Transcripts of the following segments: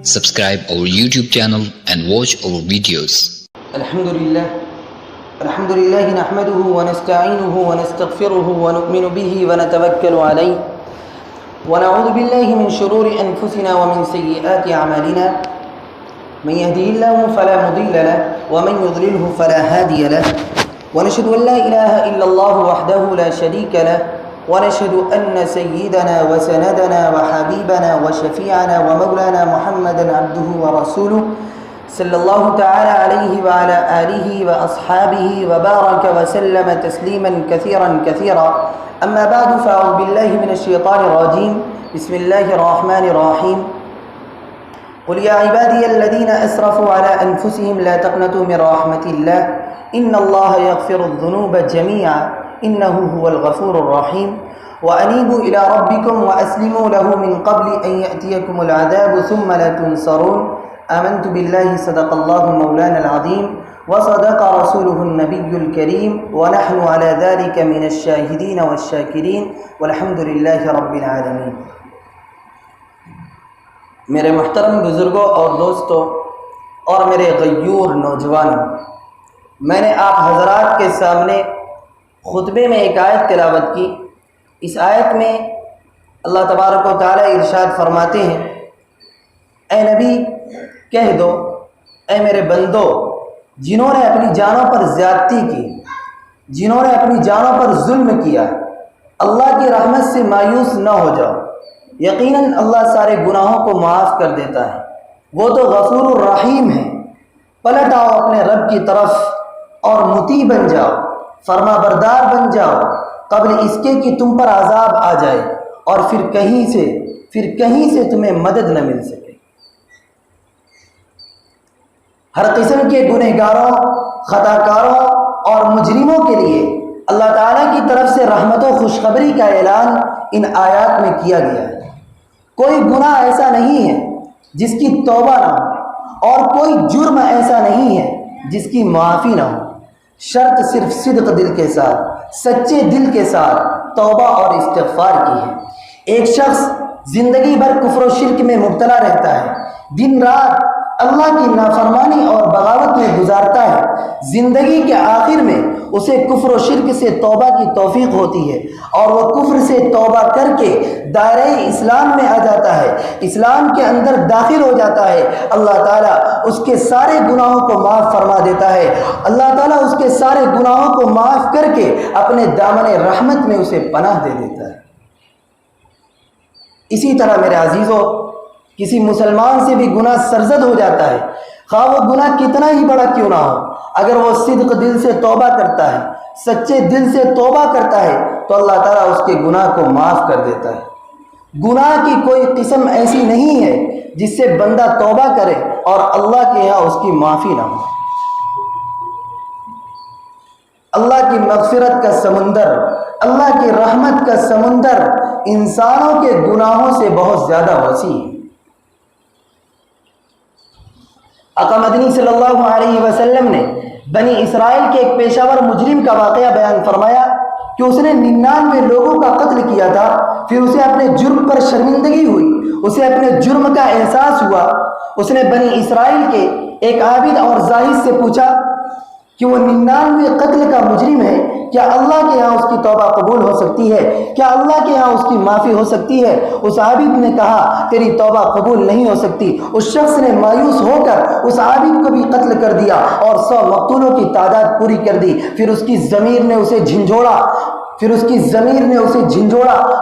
Subscribe our YouTube channel and watch our videos. الحمد لله نحمده ونستعينه ونستغفره ونؤمن به ونتوكل عليه ونعوذ بالله من شرور أنفسنا ومن سيئات أعمالنا من يهده الله فلا مضل له ومن يضلله فلا هادي له ونشهد أن لا إله إلا الله وحده لا شريك له ونشهد أن سيدنا وسندنا وحبيبنا وشفيعنا ومولانا محمدا عبده ورسوله صلى الله تعالى عليه وعلى آله وأصحابه وبارك وسلم تسليما كثيرا أما بعد فأعوذ بالله من الشيطان الرجيم بسم الله الرحمن الرحيم قل يا عبادي الذين أسرفوا على أنفسهم لا تقنطوا من رحمة الله إن الله يغفر الذنوب جميعا إنه هو الغفور الرحيم وأنيبوا إلى ربكم وأسلموا له من قبل أن يأتيكم العذاب ثم لا تنصرون آمنت بالله صدق الله مولانا العظيم وصدق رسوله النبي الكريم ونحن على ذلك من الشاهدين والشاكرين والحمد لله رب العالمين. میرے محترم بزرگوں اور دوستوں اور میرے غیور نوجوانوں، میں نے آپ حضرات کے سامنے خطبے میں ایک آیت تلاوت کی. اس آیت میں اللہ تبارک و تعالی ارشاد فرماتے ہیں، اے نبی کہہ دو، اے میرے بندو، جنہوں نے اپنی جانوں پر زیادتی کی، جنہوں نے اپنی جانوں پر ظلم کیا، اللہ کی رحمت سے مایوس نہ ہو جاؤ. یقیناً اللہ سارے گناہوں کو معاف کر دیتا ہے، وہ تو غفور الرحیم ہے. پلٹ آؤ اپنے رب کی طرف اور مطیع بن جاؤ، فرما بردار بن جاؤ قبل اس کے کہ تم پر عذاب آ جائے اور پھر کہیں سے تمہیں مدد نہ مل سکے. ہر قسم کے گنہگاروں، خطاکاروں اور مجرموں کے لیے اللہ تعالیٰ کی طرف سے رحمت و خوشخبری کا اعلان ان آیات میں کیا گیا ہے. کوئی گناہ ایسا نہیں ہے جس کی توبہ نہ ہو، اور کوئی جرم ایسا نہیں ہے جس کی معافی نہ ہو. شرط صرف صدق دل کے ساتھ، سچے دل کے ساتھ توبہ اور استغفار کی ہے. ایک شخص زندگی بھر کفر و شرک میں مبتلا رہتا ہے، دن رات اللہ کی نافرمانی اور بغاوت میں گزارتا ہے. زندگی کے آخر میں اسے کفر و شرک سے توبہ کی توفیق ہوتی ہے اور وہ کفر سے توبہ کر کے دائرہ اسلام میں آ جاتا ہے، اسلام کے اندر داخل ہو جاتا ہے. اللہ تعالیٰ اس کے سارے گناہوں کو معاف فرما دیتا ہے. اللہ تعالیٰ اس کے سارے گناہوں کو معاف کر کے اپنے دامن رحمت میں اسے پناہ دے دیتا ہے. اسی طرح میرے عزیزوں، کسی مسلمان سے بھی گناہ سرزد ہو جاتا ہے، خواہ وہ گناہ کتنا ہی بڑا کیوں نہ ہو. اگر وہ صدق دل سے توبہ کرتا ہے، سچے دل سے توبہ کرتا ہے، تو اللہ تعالیٰ اس کے گناہ کو معاف کر دیتا ہے. گناہ کی کوئی قسم ایسی نہیں ہے جس سے بندہ توبہ کرے اور اللہ کے یہاں اس کی معافی نہ ہو. اللہ کی مغفرت کا سمندر، اللہ کی رحمت کا سمندر انسانوں کے گناہوں سے بہت زیادہ وسیع ہے. آقا مدنی صلی اللہ علیہ وسلم نے بنی اسرائیل کے ایک پیشہ ور مجرم کا واقعہ بیان فرمایا کہ اس نے 99 لوگوں کا قتل کیا تھا. پھر اسے اپنے جرم پر شرمندگی ہوئی، اسے اپنے جرم کا احساس ہوا. اس نے بنی اسرائیل کے ایک عابد اور زاہد سے پوچھا کہ وہ 99 قتل کا مجرم ہے، کیا اللہ کے یہاں اس کی توبہ قبول ہو سکتی ہے؟ کیا اللہ کے یہاں اس کی معافی ہو سکتی ہے؟ اس عابد نے کہا تیری توبہ قبول نہیں ہو سکتی. اس شخص نے مایوس ہو کر اس عابد کو بھی قتل کر دیا اور 100 مقتولوں کی تعداد پوری کر دی. پھر اس کی ضمیر نے اسے جھنجھوڑا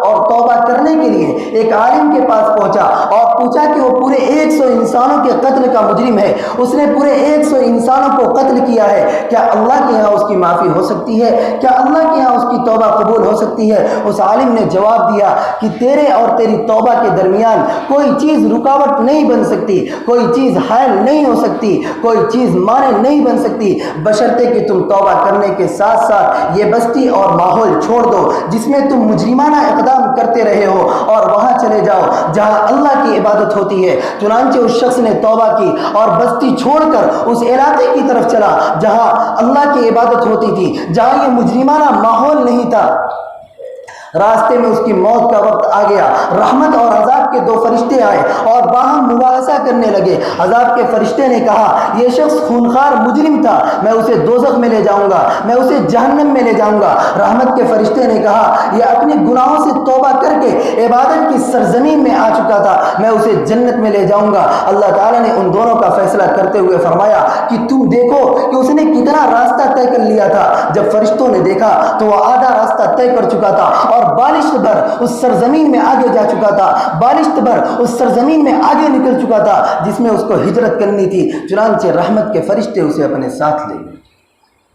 اور توبہ کرنے کے لیے ایک عالم کے پاس پہنچا اور پوچھا کہ وہ پورے 100 انسانوں کے قتل کا مجرم ہے، اس نے پورے 100 انسانوں کو قتل کیا ہے، کیا اللہ کے یہاں اس کی معافی ہو سکتی ہے؟ کیا اللہ کے یہاں اس کی توبہ قبول ہو سکتی ہے؟ اس عالم نے جواب دیا کہ تیرے اور تیری توبہ کے درمیان کوئی چیز رکاوٹ نہیں بن سکتی، کوئی چیز حائل نہیں ہو سکتی، کوئی چیز مانع نہیں بن سکتی، بشرطے کہ تم توبہ کرنے کے ساتھ ساتھ یہ بستی اور ماحول چھوڑ دو جس میں تم مجرمانہ اقدام کرتے رہے ہو اور وہاں چلے جاؤ جہاں اللہ کی عبادت ہوتی ہے. چنانچہ اس شخص نے توبہ کی اور بستی چھوڑ کر اس علاقے کی طرف چلا جہاں اللہ کی عبادت ہوتی تھی، جہاں یہ مجرمانہ ماحول نہیں تھا. راستے میں اس کی موت کا وقت آ گیا، رحمت اور عذاب عذاب کے 2 فرشتے آئے اور باہم مباحثہ کرنے لگے۔ عذاب کے فرشتے نے کہا یہ شخص خونخوار مجرم تھا، میں اسے دوزخ میں لے جاؤں گا، میں اسے جہنم میں لے جاؤں گا۔ رحمت کے فرشتے نے کہا یہ اپنے گناہوں سے توبہ کر کے عبادت کی سرزمین میں آ چکا تھا، میں اسے جنت میں لے جاؤں گا۔ اللہ تعالیٰ نے ان دونوں کا فیصلہ کرتے ہوئے فرمایا کہ تم دیکھو کہ اس نے کتنا راستہ طے کر لیا تھا۔ جب فرشتوں نے دیکھا تو وہ آدھا راستہ طے کر چکا تھا اور بالشت بھر اس سرزمین میں آگے جا چکا تھا، بالشت بھر اس سرزمین میں آگے نکل چکا تھا جس میں اس کو ہجرت کرنی تھی۔ چنانچہ رحمت کے فرشتے اسے اپنے ساتھ لے گئے۔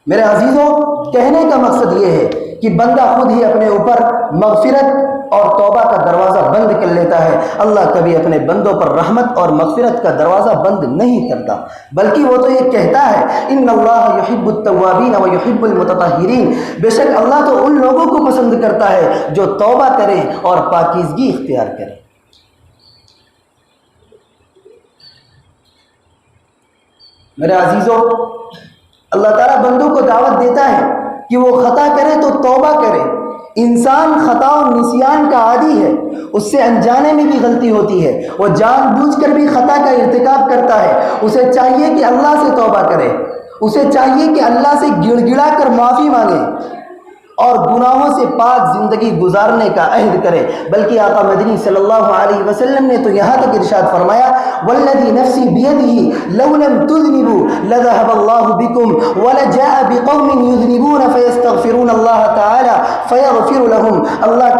میرے عزیزوں، کہنے کا مقصد یہ ہے کہ بندہ خود ہی اپنے اوپر مغفرت اور توبہ کا دروازہ بند کر لیتا ہے۔ اللہ کبھی اپنے بندوں پر رحمت اور مغفرت کا دروازہ بند نہیں کرتا، بلکہ وہ تو یہ کہتا ہے ان اللہ یحب التوابین و یحب المتطہرین، بے شک اللہ تو ان لوگوں کو پسند کرتا ہے جو توبہ کریں اور پاکیزگی اختیار کریں۔ میرے عزیزوں، اللہ تعالیٰ بندوں کو دعوت دیتا ہے کہ وہ خطا کرے تو توبہ کرے۔ انسان خطا و نسیان کا عادی ہے، اس سے انجانے میں بھی غلطی ہوتی ہے، وہ جان بوجھ کر بھی خطا کا ارتکاب کرتا ہے۔ اسے چاہیے کہ اللہ سے توبہ کرے، اسے چاہیے کہ اللہ سے گڑ گڑا کر معافی مانگے اور گناہوں سے پاک زندگی گزارنے کا عہد کرے۔ بلکہ آقا مدنی صلی اللہ علیہ وسلم نے تو یہاں تک ارشاد فرمایا والذی نفسی بیدہ لو لم تذنبوا لذهب اللہ بکم ولجاء بقوم یذنبون فیستغفرون اللہ تعالی فیغفر لهم۔ اللہ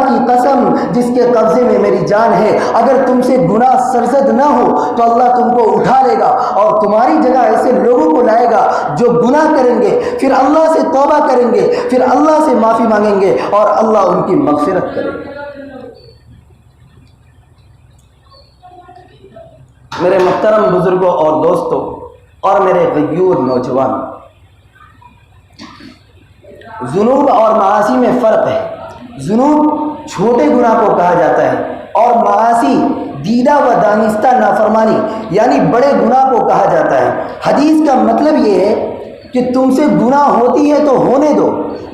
کی قسم جس کے قبضے میں میری جان ہے، اگر تم سے گناہ سرزد نہ ہو تو اللہ تم کو اٹھا لے گا اور تمہاری جگہ ایسے لوگوں کو لائے گا جو گناہ کریں گے، پھر اللہ سے توبہ کریں گے، پھر اللہ سے معافی مانگیں گے اور اللہ ان کی مغفرت کرے گا۔ میرے محترم بزرگوں اور دوستوں اور میرے غیور نوجوانوں، ذنوب اور معاصی میں فرق ہے۔ ذنوب چھوٹے گناہ کو کہا جاتا ہے اور معاصی دیدہ و دانستہ نافرمانی یعنی بڑے گناہ کو کہا جاتا ہے۔ حدیث کا مطلب یہ ہے کہ تم سے گناہ ہوتی ہے تو ہونے دو،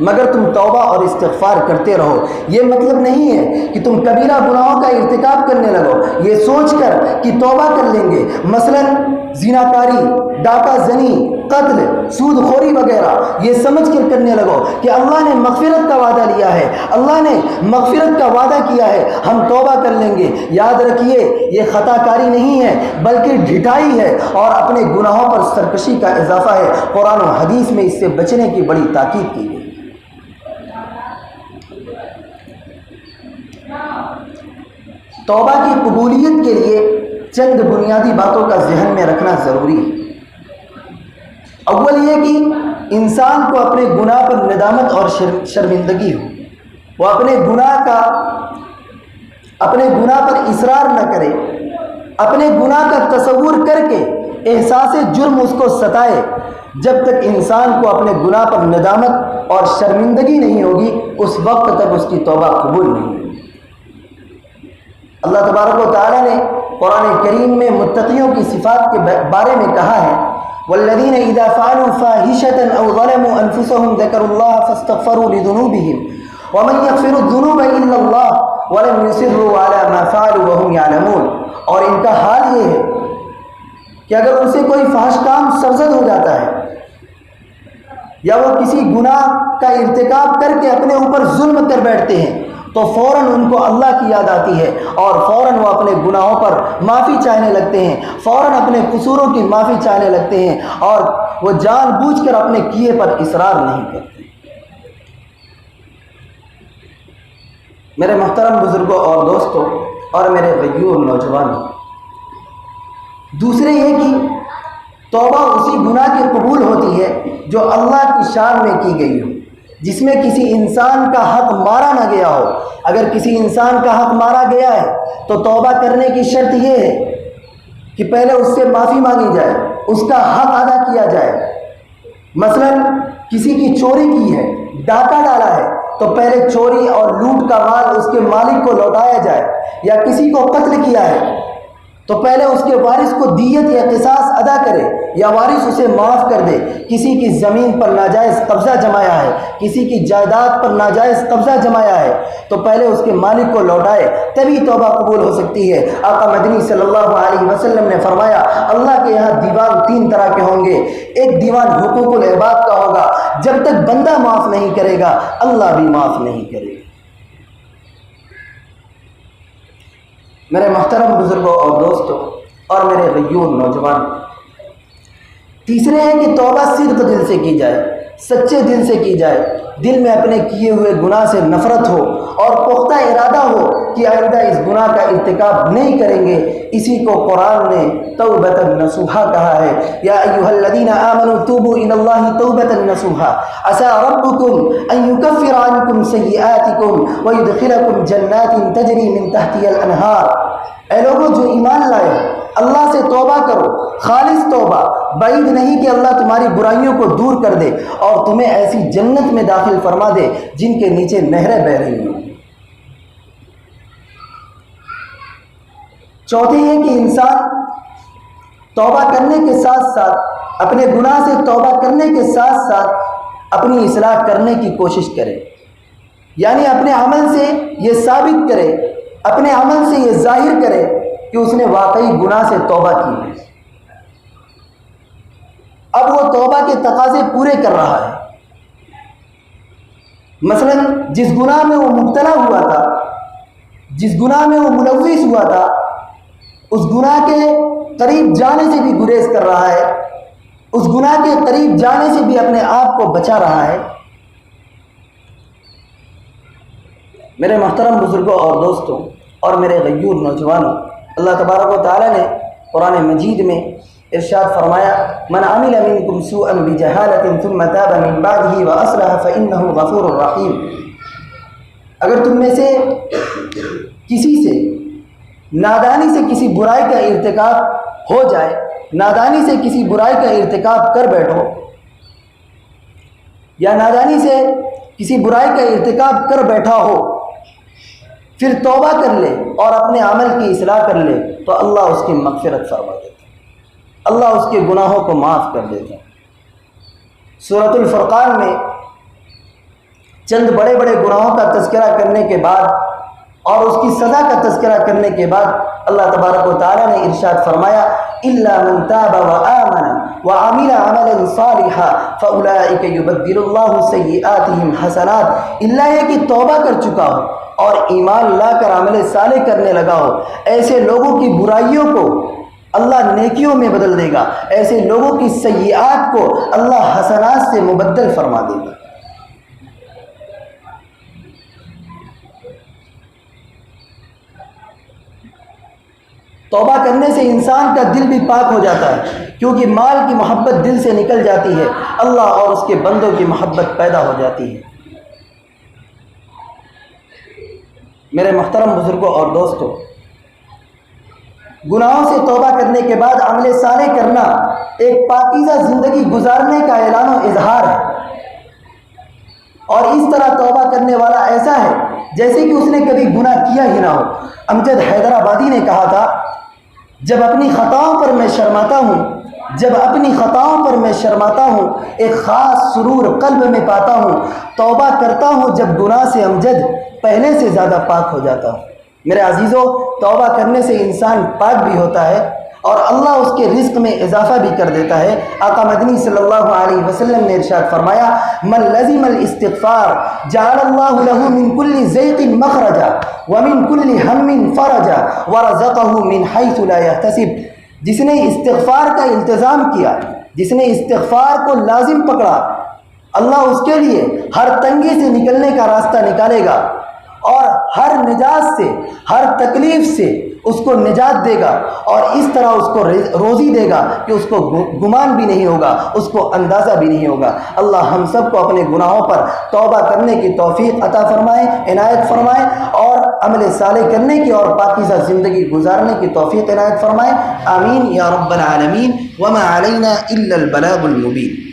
مگر تم توبہ اور استغفار کرتے رہو۔ یہ مطلب نہیں ہے کہ تم کبیرہ گناہوں کا ارتکاب کرنے لگو یہ سوچ کر کہ توبہ کر لیں گے، مثلا زناکاری، ڈاکہ زنی، قتل، سود خوری وغیرہ، یہ سمجھ کر کرنے لگو کہ اللہ نے مغفرت کا وعدہ لیا ہے، اللہ نے مغفرت کا وعدہ کیا ہے، ہم توبہ کر لیں گے۔ یاد رکھیے یہ خطا کاری نہیں ہے بلکہ ڈھٹائی ہے اور اپنے گناہوں پر سرکشی کا اضافہ ہے۔ قرآن و حدیث میں اس سے بچنے کی بڑی تاکید کی گئی۔ توبہ کی قبولیت کے لیے چند بنیادی باتوں کا ذہن میں رکھنا ضروری ہے۔ اول یہ کہ انسان کو اپنے گناہ پر ندامت اور شرمندگی ہو، وہ اپنے گناہ پر اصرار نہ کرے، اپنے گناہ کا تصور کر کے احساس جرم اس کو ستائے۔ جب تک انسان کو اپنے گناہ پر ندامت اور شرمندگی نہیں ہوگی اس وقت تک اس کی توبہ قبول نہیں ہوگی۔ اللہ تبارک و تعالیٰ نے قرآن کریم میں متقیوں کی صفات کے بارے میں کہا ہے والذین اذا فعلوا فاحشة او ظلموا انفسهم ذکروا اللہ فاستغفروا لذنوبهم ومن یغفر الذنوب الا اللہ ولم یصروا على ما فعلوا وهم يعلمون۔ اور ان کا حال یہ ہے کہ اگر ان سے کوئی فحش کام سرزد ہو جاتا ہے یا وہ کسی گناہ کا ارتکاب کر کے اپنے اوپر ظلم کر بیٹھتے ہیں تو فوراً ان کو اللہ کی یاد آتی ہے اور فوراً وہ اپنے گناہوں پر معافی چاہنے لگتے ہیں، فوراً اپنے قصوروں کی معافی چاہنے لگتے ہیں اور وہ جان بوجھ کر اپنے کیے پر اصرار نہیں کرتے۔ میرے محترم بزرگوں اور دوستوں اور میرے غیور نوجوانوں، دوسرے یہ کہ توبہ اسی گناہ کی قبول ہوتی ہے جو اللہ کی شان میں کی گئی ہو، جس میں کسی انسان کا حق مارا نہ گیا ہو۔ اگر کسی انسان کا حق مارا گیا ہے تو توبہ کرنے کی شرط یہ ہے کہ پہلے اس سے معافی مانگی جائے، اس کا حق ادا کیا جائے۔ مثلا کسی کی چوری کی ہے، ڈاکہ ڈالا ہے تو پہلے چوری اور لوٹ کا مال اس کے مالک کو لوٹایا جائے، یا کسی کو قتل کیا ہے تو پہلے اس کے وارث کو دیت یا قصاص ادا کرے، یا وارث اسے معاف کر دے۔ کسی کی زمین پر ناجائز قبضہ جمایا ہے، کسی کی جائیداد پر ناجائز قبضہ جمایا ہے، تو پہلے اس کے مالک کو لوٹائے، تبھی توبہ قبول ہو سکتی ہے۔ آقا مدنی صلی اللہ علیہ وسلم نے فرمایا اللہ کے یہاں دیوان تین طرح کے ہوں گے۔ ایک دیوان حقوق العباد کا ہوگا، جب تک بندہ معاف نہیں کرے گا اللہ بھی معاف نہیں کرے گا۔ میرے محترم بزرگوں اور دوستوں اور میرے غیور نوجوان، تیسرے ہیں کہ توبہ صدق دل سے کی جائے، سچے دل سے کی جائے، دل میں اپنے کیے ہوئے گناہ سے نفرت ہو اور پختہ ارادہ ہو کہ آئندہ اس گناہ کا ارتکاب نہیں کریں گے۔ اسی کو قرآن نے توبۃ نصوحا کہا ہے، یا ایھا الذین آمنوا توبوا الی اللہ توبۃ نصوحا عسى ربکم ان یکفر عنکم سیئاتکم ویدخلکم جنات تجری من تحتها الانہار۔ اے لوگوں جو ایمان لائے اللہ سے توبہ کرو، خالص توبہ، بعید نہیں کہ اللہ تمہاری برائیوں کو دور کر دے اور تمہیں ایسی جنت میں داخل فرما دے جن کے نیچے نہریں بہہ رہی ہوں۔ چوتھے یہ کہ انسان توبہ کرنے کے ساتھ ساتھ، اپنے گناہ سے توبہ کرنے کے ساتھ ساتھ اپنی اصلاح کرنے کی کوشش کرے، یعنی اپنے عمل سے یہ ثابت کرے، اپنے عمل سے یہ ظاہر کرے کہ اس نے واقعی گناہ سے توبہ کی ہے۔ اب وہ توبہ کے تقاضے پورے کر رہا ہے۔ مثلا جس گناہ میں وہ مبتلا ہوا تھا، جس گناہ میں وہ ملوث ہوا تھا، اس گناہ کے قریب جانے سے بھی گریز کر رہا ہے، اس گناہ کے قریب جانے سے بھی اپنے آپ کو بچا رہا ہے۔ میرے محترم بزرگوں اور دوستوں اور میرے غیور نوجوانوں، اللہ تبارک و تعالیٰ نے قرآن مجید میں ارشاد فرمایا، من عمل منکم سوءا بجہالۃ ثم تاب من بعدہ واصلح فانہ غفور رحیم۔ اگر تم میں سے کسی سے نادانی سے کسی برائی کا ارتکاب ہو جائے، نادانی سے کسی برائی کا ارتکاب کر بیٹھو، یا نادانی سے کسی برائی کا ارتکاب کر بیٹھا ہو، پھر توبہ کر لے اور اپنے عمل کی اصلاح کر لے، تو اللہ اس کی مغفرت فرما دیتا ہے، اللہ اس کے گناہوں کو معاف کر دیتا ہے۔ سورۃ الفرقان میں چند بڑے بڑے گناہوں کا تذکرہ کرنے کے بعد اور اس کی سزا کا تذکرہ کرنے کے بعد اللہ تبارک و تعالیٰ نے ارشاد فرمایا، الا من تاب وآمن وعمل عملا صالحا فاولئک یبدل اللہ سیئاتہم حسنات۔ الا یہ کہ توبہ کر چکا ہو اور ایمان لا کر عمل صالح کرنے لگا ہو، ایسے لوگوں کی برائیوں کو اللہ نیکیوں میں بدل دے گا، ایسے لوگوں کی سیئات کو اللہ حسنات سے مبدل فرما دے گا۔ توبہ کرنے سے انسان کا دل بھی پاک ہو جاتا ہے، کیونکہ مال کی محبت دل سے نکل جاتی ہے، اللہ اور اس کے بندوں کی محبت پیدا ہو جاتی ہے۔ میرے محترم بزرگوں اور دوستوں، گناہوں سے توبہ کرنے کے بعد عمل صالح کرنا ایک پاکیزہ زندگی گزارنے کا اعلان و اظہار ہے، اور اس طرح توبہ کرنے والا ایسا ہے جیسے کہ اس نے کبھی گناہ کیا ہی نہ ہو۔ امجد حیدرآبادی نے کہا تھا، جب اپنی خطاؤں پر میں شرماتا ہوں، جب اپنی خطاؤں پر میں شرماتا ہوں، ایک خاص سرور قلب میں پاتا ہوں، توبہ کرتا ہوں جب گناہ سے امجد پہلے سے زیادہ پاک ہو جاتا ہوں۔ میرے عزیزوں، توبہ کرنے سے انسان پاک بھی ہوتا ہے اور اللہ اس کے رزق میں اضافہ بھی کر دیتا ہے۔ آقا مدنی صلی اللہ علیہ وسلم نے ارشاد فرمایا، من لزم الاستغفار جعل اللہ له من كل ضيق مخرجا ومن كل هم فرجا ورزقه من حيث لا يحتسب۔ جس نے استغفار کا التزام کیا، جس نے استغفار کو لازم پکڑا، اللہ اس کے لیے ہر تنگی سے نکلنے کا راستہ نکالے گا اور ہر نجات سے، ہر تکلیف سے اس کو نجات دے گا، اور اس طرح اس کو روزی دے گا کہ اس کو گمان بھی نہیں ہوگا، اس کو اندازہ بھی نہیں ہوگا۔ اللہ ہم سب کو اپنے گناہوں پر توبہ کرنے کی توفیق عطا فرمائے، عنایت فرمائے، اور عمل صالح کرنے کی اور پاکیزہ زندگی گزارنے کی توفیق عنایت فرمائے۔ آمین یا رب العالمین۔ وما علینا الا البلاغ المبین۔